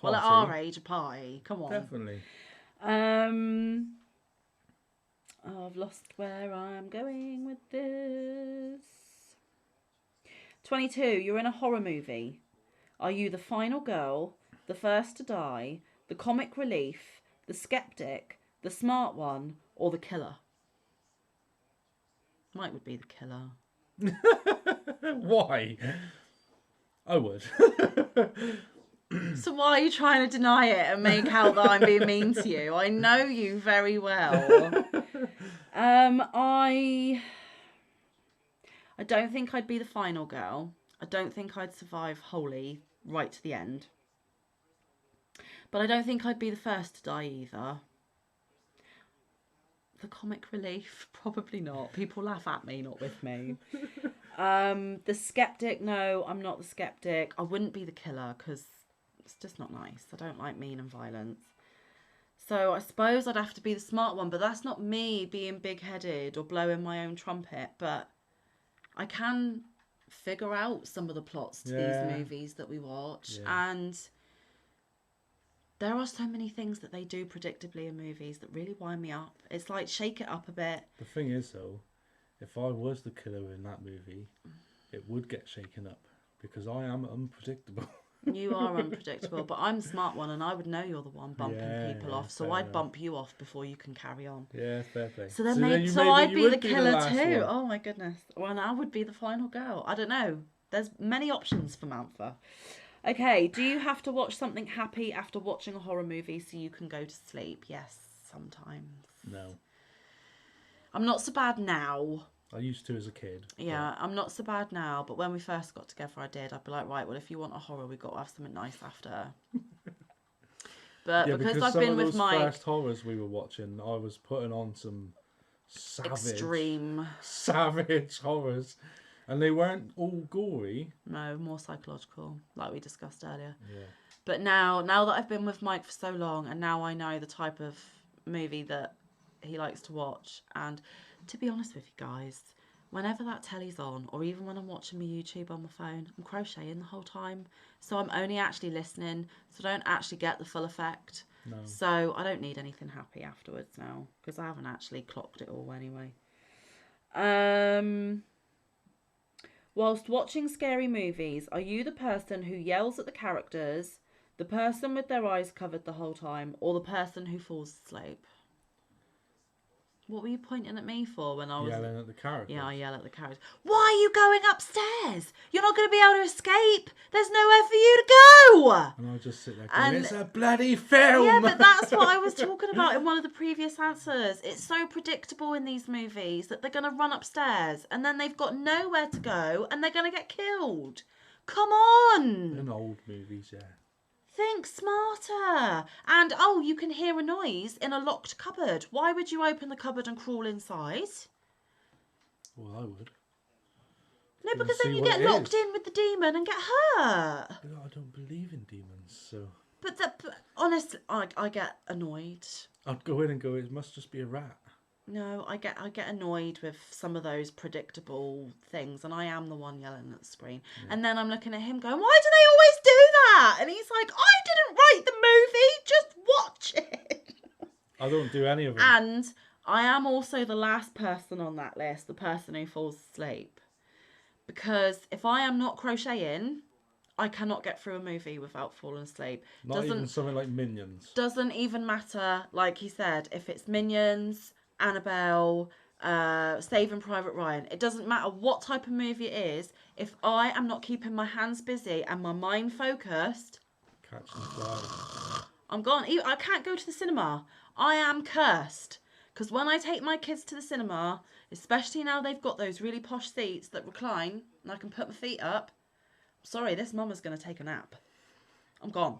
Well, at our age, a party. Come on. Definitely. I've lost where I'm going with this. 22. You're in a horror movie. Are you the final girl, the first to die, the comic relief, the skeptic, the smart one, or the killer? Mike would be the killer. Why? I would. So why are you trying to deny it and make out that I'm being mean to you? I know you very well. I don't think I'd be the final girl. I don't think I'd survive wholly right to the end. But I don't think I'd be the first to die either. The comic relief? Probably not. People laugh at me, not with me. The skeptic? No, I'm not the skeptic. I wouldn't be the killer because it's just not nice. I don't like mean and violence. So I suppose I'd have to be the smart one, but that's not me being big-headed or blowing my own trumpet. But I can figure out some of the plots to these movies that we watch, and there are so many things that they do predictably in movies that really wind me up. It's like, shake it up a bit. The thing is, though, if I was the killer in that movie, it would get shaken up because I am unpredictable. You are unpredictable, but I'm the smart one and I would know you're the one bumping people off, so I'd bump you off before you can carry on. Yeah, fair play. So I'd be the killer too. One. Oh my goodness. Well, and I would be the final girl. I don't know. There's many options for Manfa. Okay, do you have to watch something happy after watching a horror movie so you can go to sleep? Yes, sometimes. No. I'm not so bad now. I used to as a kid. Yeah, I'm not so bad now, but when we first got together I did. I'd be like, right, well, if you want a horror, we've got to have something nice after. But because I've been with Mike... first horrors we were watching, I was putting on some savage horrors. And they weren't all gory. No, more psychological, like we discussed earlier. Yeah. But now that I've been with Mike for so long, and now I know the type of movie that he likes to watch, and to be honest with you guys, whenever that telly's on, or even when I'm watching my YouTube on my phone, I'm crocheting the whole time. So I'm only actually listening, so I don't actually get the full effect. No. So I don't need anything happy afterwards now, because I haven't actually clocked it all anyway. Whilst watching scary movies, are you the person who yells at the characters, the person with their eyes covered the whole time, or the person who falls asleep? What were you pointing at me for when I was... Yelling at the characters. Yeah, I yell at the characters. Why are you going upstairs? You're not going to be able to escape. There's nowhere for you to go. And I just sit there going, it's a bloody film. Yeah, but that's what I was talking about in one of the previous answers. It's so predictable in these movies that they're going to run upstairs and then they've got nowhere to go and they're going to get killed. Come on. In old movies, yeah. Think smarter. And, you can hear a noise in a locked cupboard. Why would you open the cupboard and crawl inside? Well, I would. No, because then you get locked in with the demon and get hurt. But I don't believe in demons, so... But honestly, I get annoyed. I'd go in and go, it must just be a rat. No, I get annoyed with some of those predictable things, and I am the one yelling at the screen. Yeah. And then I'm looking at him going, "Why do they always do that?" And he's like, "I didn't write the movie, just watch it." I don't do any of them. And I am also the last person on that list, the person who falls asleep. Because if I am not crocheting, I cannot get through a movie without falling asleep. Not even something like Minions. Doesn't even matter, like he said, if it's Minions, Annabelle, Saving Private Ryan. It doesn't matter what type of movie it is. If I am not keeping my hands busy and my mind focused, Catching flies. I'm gone. I can't go to the cinema. I am cursed. Because when I take my kids to the cinema, especially now they've got those really posh seats that recline and I can put my feet up, sorry, this mama's going to take a nap. I'm gone.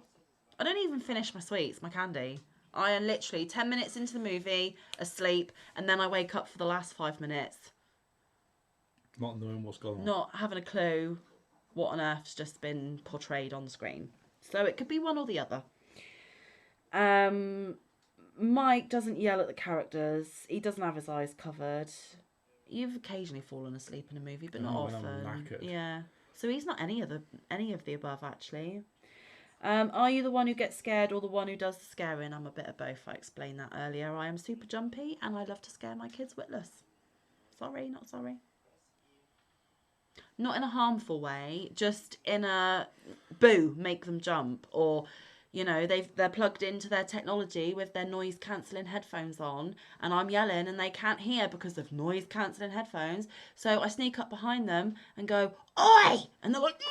I don't even finish my sweets, my candy. I am literally 10 minutes into the movie, asleep, and then I wake up for the last 5 minutes. Not knowing what's going on. Not having a clue what on earth's just been portrayed on the screen. So it could be one or the other. Mike doesn't yell at the characters. He doesn't have his eyes covered. You've occasionally fallen asleep in a movie, but not when often. I'm knackered. Yeah. So he's not any of the above, actually. Are you the one who gets scared or the one who does the scaring? I'm a bit of both. I explained that earlier. I am super jumpy and I love to scare my kids witless. Sorry, not sorry. Not in a harmful way, just in a boo, make them jump, or you know, they're plugged into their technology with their noise cancelling headphones on, and I'm yelling and they can't hear because of noise cancelling headphones. So I sneak up behind them and go, "Oi!" and they're like,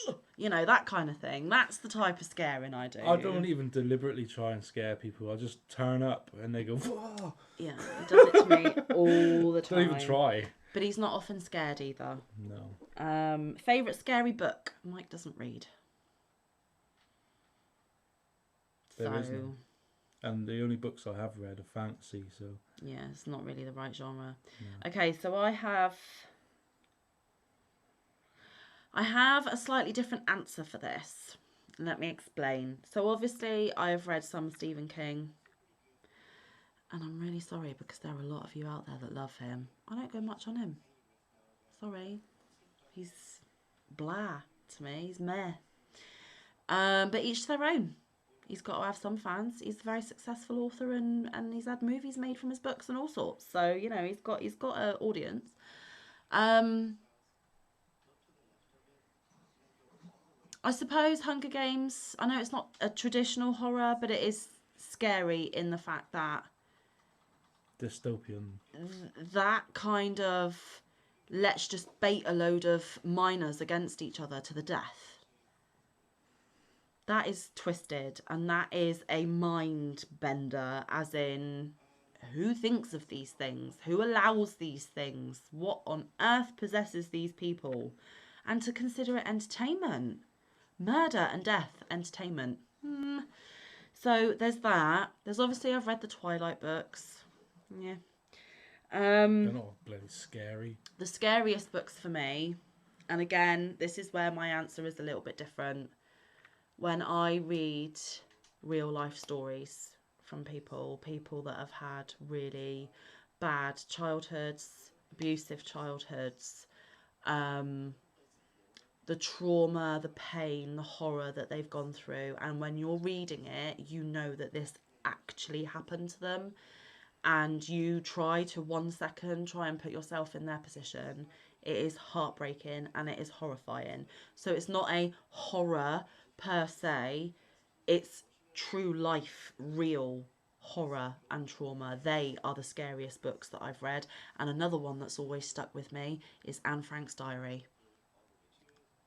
"Ugh!" You know, that kind of thing. That's the type of scaring I do. I don't even deliberately try and scare people. I just turn up and they go, "Whoa!" Yeah, he does it to me all the time. Don't even try. But he's not often scared either. No. Favourite scary book? Mike doesn't read. There So, isn't. And the only books I have read are fantasy, so... yeah, it's not really the right genre. No. Okay, so I have a slightly different answer for this. Let me explain. So obviously I have read some Stephen King. And I'm really sorry because there are a lot of you out there that love him. I don't go much on him. Sorry. He's blah to me. He's meh. But each to their own. He's got to have some fans. He's a very successful author and he's had movies made from his books and all sorts. So, you know, he's got an audience. I suppose Hunger Games, I know it's not a traditional horror, but it is scary in the fact that Dystopian. that kind of let's just bait a load of minors against each other to the death. That is twisted, and that is a mind bender, as in, who thinks of these things? Who allows these things? What on earth possesses these people? And to consider it entertainment. Murder and death, entertainment. So there's that. There's obviously, I've read the Twilight books. Yeah. They're not bloody scary. The scariest books for me, and again, this is where my answer is a little bit different. When I read real life stories from people that have had really bad childhoods, abusive childhoods, the trauma, the pain, the horror that they've gone through, and when you're reading it, you know that this actually happened to them, and you try to 1 second try and put yourself in their position. It is heartbreaking and it is horrifying. So it's not a horror per se, it's true life, real horror and trauma. They are the scariest books that I've read. And another one that's always stuck with me is Anne Frank's diary.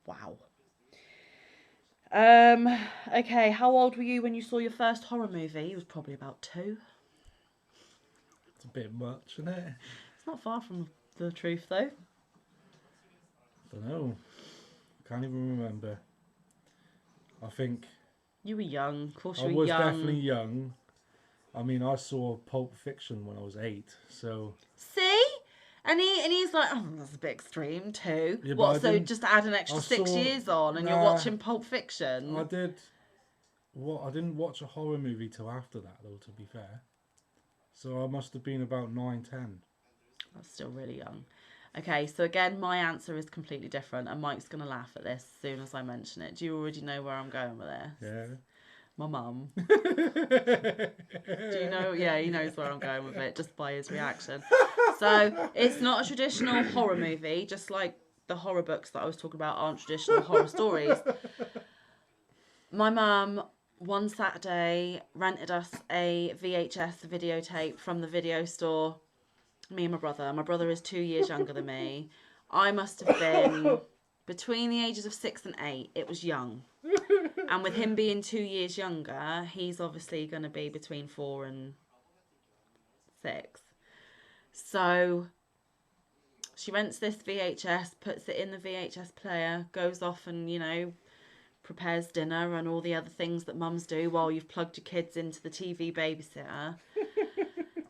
Wow. Okay, how old were you when you saw your first horror movie? It was probably about 2. It's a bit much, isn't it? It's not far from the truth though. Don't know. Can't even remember. I think You were young. Of course you I were was young. definitely young. I mean, I saw Pulp Fiction when I was 8, so... See? And he's like, oh, that's a bit extreme too. Yeah, what, but I so didn't- just add an extra I 6 saw- years on and you're Nah. watching Pulp Fiction? I did... Well, I didn't watch a horror movie till after that, though, to be fair. So I must have been about 9, 10. That's still really young. Okay, so again, my answer is completely different, and Mike's going to laugh at this as soon as I mention it. Do you already know where I'm going with this? Yeah. My mum. Do you know? Yeah, he knows where I'm going with it just by his reaction. So it's not a traditional horror movie, just like the horror books that I was talking about aren't traditional horror stories. My mum, one Saturday, rented us a VHS videotape from the video store. Me and my brother. My brother is 2 years younger than me. I must have been between the ages of 6 and 8. It was young. And with him being 2 years younger, he's obviously going to be between 4 and 6. So she rents this VHS, puts it in the VHS player, goes off and, prepares dinner and all the other things that mums do while you've plugged your kids into the TV babysitter.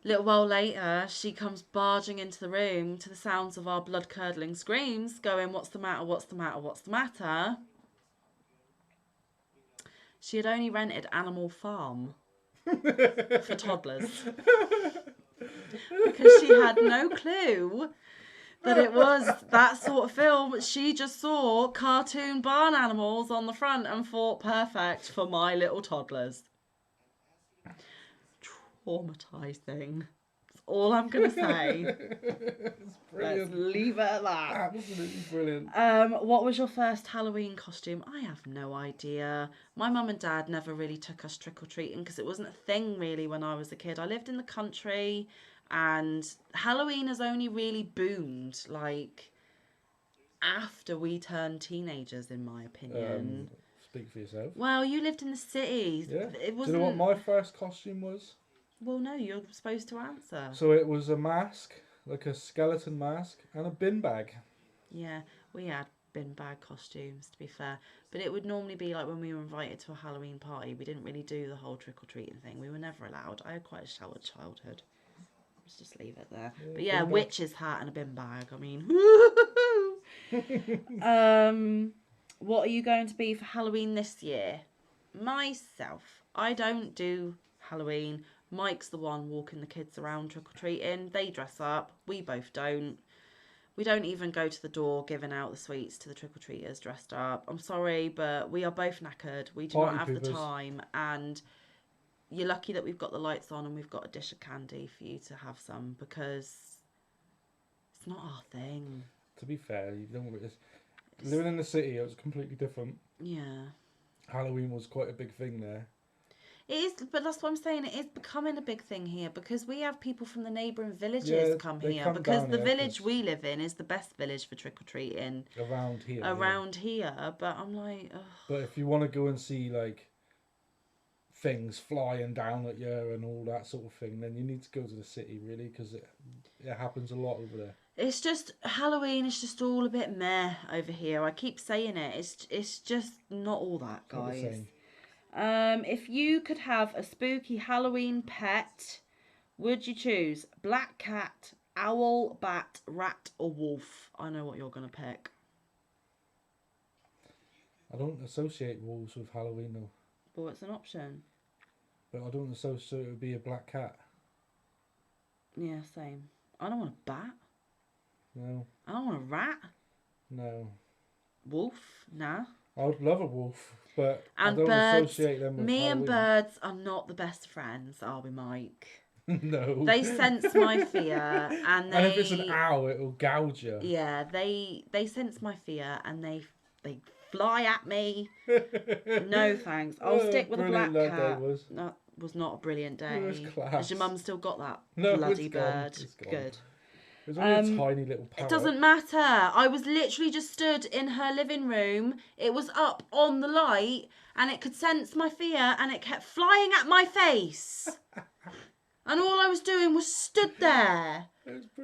Little while later, she comes barging into the room to the sounds of our blood-curdling screams, going, "What's the matter, what's the matter, what's the matter?" She had only rented Animal Farm for toddlers. Because she had no clue that it was that sort of film. She just saw cartoon barn animals on the front and thought, perfect for my little toddlers. Traumatising. That's all I'm going to say. Let's leave it at that. Absolutely brilliant. What was your first Halloween costume? I have no idea. My mum and dad never really took us trick-or-treating because it wasn't a thing really when I was a kid. I lived in the country and Halloween has only really boomed after we turned teenagers, in my opinion. Speak for yourself. Well, you lived in the city. Yeah. It wasn't... Do you know what my first costume was? Well, no, you're supposed to answer. So it was a mask, like a skeleton mask, and a bin bag. Yeah, we had bin bag costumes, to be fair. But it would normally be like when we were invited to a Halloween party. We didn't really do the whole trick-or-treating thing. We were never allowed. I had quite a sheltered childhood. Let's just leave it there. Yeah, but yeah, bin witch's hat and a bin bag. I mean, what are you going to be for Halloween this year? Myself. I don't do Halloween. Mike's the one walking the kids around trick-or-treating. They dress up. We both don't. We don't even go to the door giving out the sweets to the trick-or-treaters dressed up. I'm sorry, but we are both knackered. We do Party not have the poopers. time. And you're lucky that we've got the lights on and we've got a dish of candy for you to have some, because it's not our thing. To be fair, you don't want living in the city, it was completely different. Yeah. Halloween was quite a big thing there. It is, but that's what I'm saying. It is becoming a big thing here because we have people from the neighbouring villages come here because the village we live in is the best village for trick-or-treating. Around here. Here, but I'm like... Ugh. But if you want to go and see, things flying down at you and all that sort of thing, then you need to go to the city, really, because it happens a lot over there. It's just, Halloween is just all a bit meh over here. I keep saying it. It's just not all that, guys. Not the same. If you could have a spooky Halloween pet, would you choose black cat, owl, bat, rat, or wolf? I know what you're going to pick. I don't associate wolves with Halloween, though. Well, it's an option. But I don't associate it would be a black cat. Yeah, same. I don't want a bat. No. I don't want a rat. No. Wolf? Nah. I would love a wolf, but and I don't birds, associate them with me Halloween. and birds are not the best friends, are we, Mike? No. They sense my fear, and if it's an owl, it'll gouge you. Yeah, they sense my fear, and they fly at me. No thanks. I'll stick with a black cat. That was not a brilliant day. It was class. Has your mum still got that No, bloody it's gone. bird? It's gone. Good. It was only a tiny little parrot. It doesn't matter. I was literally just stood in her living room. It was up on the light and it could sense my fear and it kept flying at my face. And all I was doing was stood there,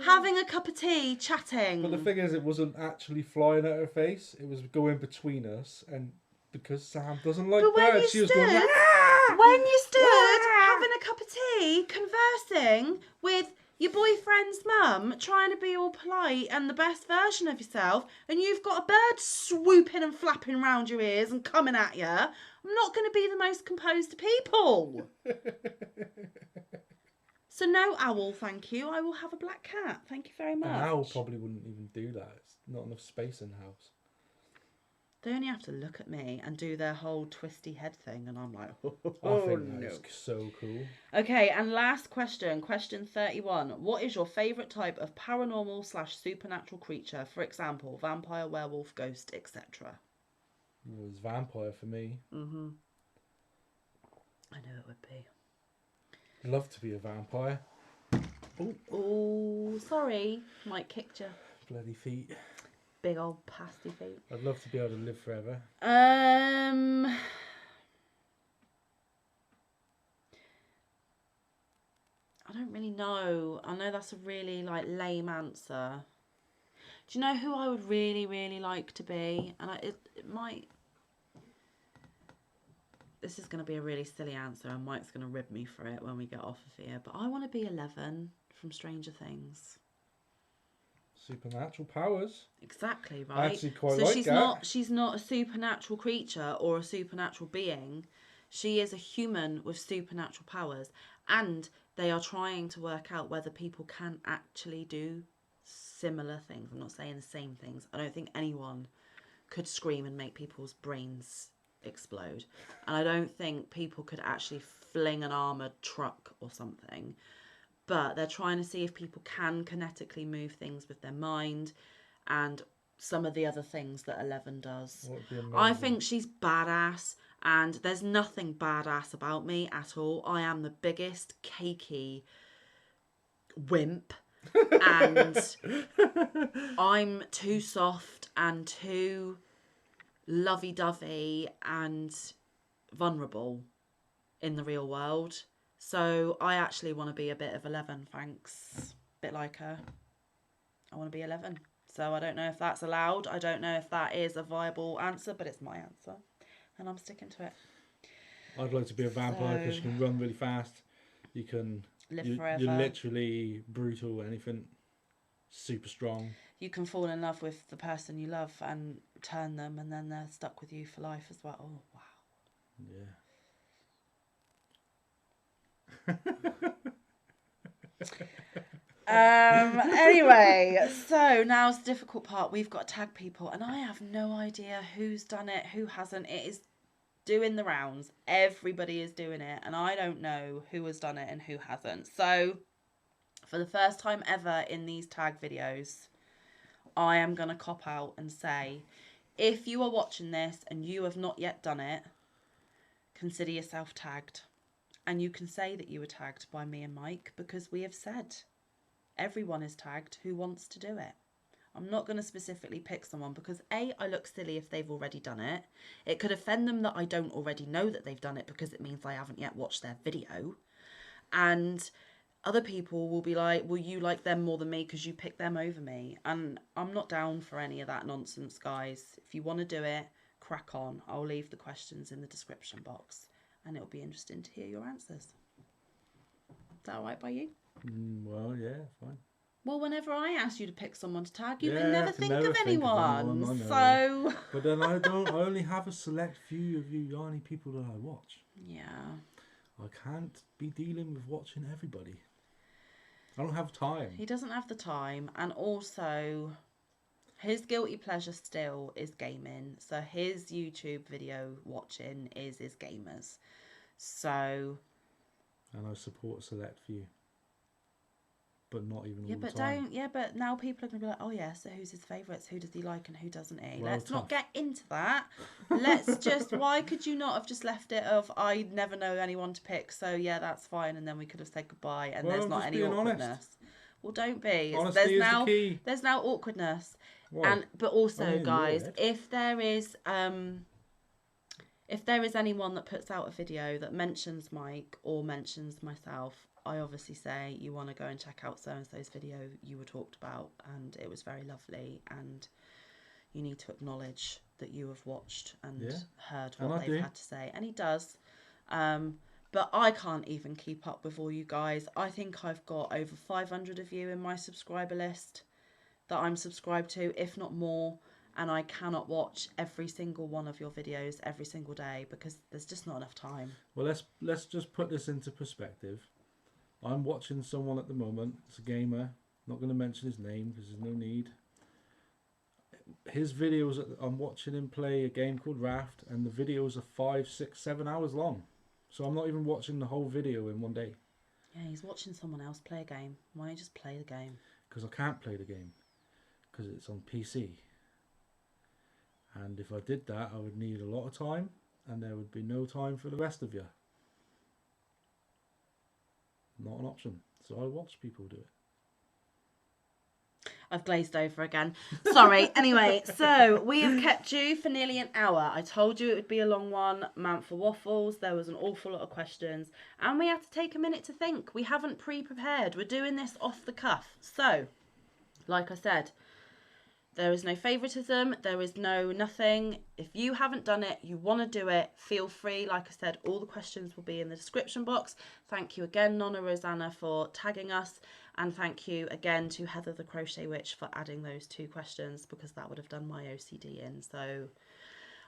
having a cup of tea, chatting. But the thing is, it wasn't actually flying at her face. It was going between us. And because Sam doesn't like birds, she was going... When you stood having a cup of tea, conversing with your boyfriend's mum, trying to be all polite and the best version of yourself, and you've got a bird swooping and flapping round your ears and coming at you, I'm not going to be the most composed of people. So no owl, thank you. I will have a black cat. Thank you very much. An owl probably wouldn't even do that. It's not enough space in the house. They only have to look at me and do their whole twisty head thing, and I'm like, I think that is so cool. Okay, and last question, question 31. What is your favourite type of paranormal / supernatural creature? For example, vampire, werewolf, ghost, etc. It was vampire for me. Mm-hmm. I knew it would be. I'd love to be a vampire. Oh, sorry. Mike kicked you. Bloody feet. Big old pasty feet. I'd love to be able to live forever. I don't really know. I know that's a really lame answer. Do you know who I would really, really like to be? And it might... This is going to be a really silly answer, and Mike's going to rib me for it when we get off of here. But I want to be 11 from Stranger Things. Supernatural powers. Exactly, right? I actually quite so like she's that. she's not a supernatural creature or a supernatural being. She is a human with supernatural powers, and they are trying to work out whether people can actually do similar things. I'm not saying the same things. I don't think anyone could scream and make people's brains explode, and I don't think people could actually fling an armored truck or something. But they're trying to see if people can kinetically move things with their mind and some of the other things that 11 does. I think she's badass, and there's nothing badass about me at all. I am the biggest cakey wimp, and I'm too soft and too lovey-dovey and vulnerable in the real world. So I actually want to be a bit of 11, thanks. Bit like her. I want to be 11. So I don't know if that's allowed. I don't know if that is a viable answer, but it's my answer. And I'm sticking to it. I'd like to be a vampire because you can run really fast. You can... Live forever. You're literally brutal, anything. Super strong. You can fall in love with the person you love and turn them, and then they're stuck with you for life as well. Oh, wow. Yeah. Anyway, so now's the difficult part. We've got to tag people, and I have no idea who's done it, who hasn't. It is doing the rounds. Everybody is doing it, and I don't know who has done it and who hasn't. So for the first time ever in these tag videos, I am going to cop out and say, if you are watching this and you have not yet done it, consider yourself tagged. And you can say that you were tagged by me and Mike, because we have said everyone is tagged who wants to do it. I'm not going to specifically pick someone because A, I look silly if they've already done it. It could offend them that I don't already know that they've done it because it means I haven't yet watched their video. And other people will be like, well, you like them more than me because you picked them over me. And I'm not down for any of that nonsense, guys. If you want to do it, crack on. I'll leave the questions in the description box, and it'll be interesting to hear your answers. Is that all right by you? Well, yeah, fine. Well, whenever I ask you to pick someone to tag, you Yeah, can never think of anyone. So. But then I only have a select few of you yarny people that I watch. Yeah. I can't be dealing with watching everybody. I don't have time. He doesn't have the time, and also his guilty pleasure still is gaming. So his YouTube video watching is his gamers. So. And I support a select few. But not even yeah, all the but time. don't. Yeah, but now people are going to be like, oh yeah, so who's his favourites? Who does he like and who doesn't he? Well, Let's tough. not get into that. Let's just. Why could you not have just left it of I never know anyone to pick? So yeah, that's fine, and then we could have said goodbye, and Well, there's not any awkwardness. Honest. Well, don't be. Honesty is the key. There's now awkwardness, Why? and but also, guys, if there is anyone that puts out a video that mentions Mike or mentions myself, I obviously say you want to go and check out so-and-so's video you were talked about and it was very lovely, and you need to acknowledge that you have watched and heard what they've had to say. And he does. But I can't even keep up with all you guys. I think I've got over 500 of you in my subscriber list that I'm subscribed to, if not more. And I cannot watch every single one of your videos every single day because there's just not enough time. Well, let's just put this into perspective. I'm watching someone at the moment. It's a gamer. Not going to mention his name because there's no need. His videos, I'm watching him play a game called Raft, and the videos are 5, 6, 7 hours long. So I'm not even watching the whole video in one day. Yeah, he's watching someone else play a game. Why don't you just play the game? Because I can't play the game. Because it's on PC. And if I did that, I would need a lot of time, and there would be no time for the rest of you. Not an option. So I watch people do it. I've glazed over again. Sorry. Anyway, so we have kept you for nearly an hour. I told you it would be a long one. Manfa waffles. There was an awful lot of questions. And we had to take a minute to think. We haven't pre-prepared. We're doing this off the cuff. So, like I said, there is no favoritism. There is no nothing. If you haven't done it, you want to do it, feel free. Like I said, all the questions will be in the description box. Thank you again, Nonna Rosanna, for tagging us. And thank you again to Heather the Crochet Witch for adding those 2 questions, because that would have done my OCD in. So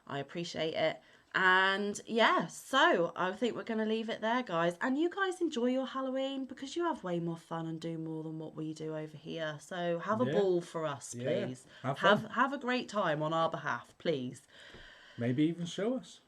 I appreciate it. And yeah, so I think we're going to leave it there, guys. And you guys enjoy your Halloween, because you have way more fun and do more than what we do over here. So have a ball for us, please. Have a great time on our behalf, please. Maybe even show us.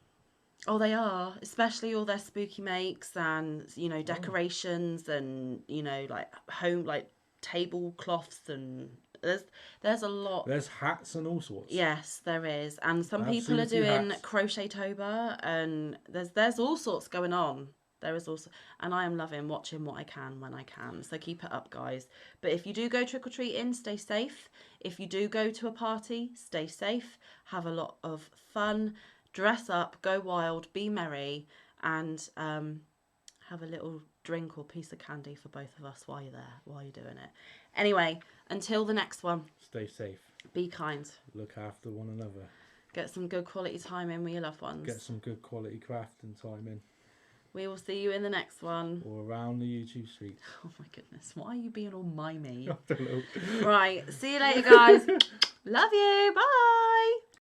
Oh, they are, especially all their spooky makes and, you know, decorations and, you know, like home, like tablecloths, and there's a lot. There's hats and all sorts. Yes, there is. And some people are doing Crochet-tober, and there's all sorts going on. There is also, and I am loving watching what I can when I can. So keep it up, guys. But if you do go trick-or-treating, stay safe. If you do go to a party, stay safe. Have a lot of fun. Dress up, go wild, be merry, and have a little drink or piece of candy for both of us while you're there, while you're doing it. Anyway, until the next one. Stay safe. Be kind. Look after one another. Get some good quality time in with your loved ones. Get some good quality craft and time in. We will see you in the next one. Or around the YouTube streets. Oh my goodness, why are you being all mimey? I don't know. Right, see you later, guys. Love you. Bye.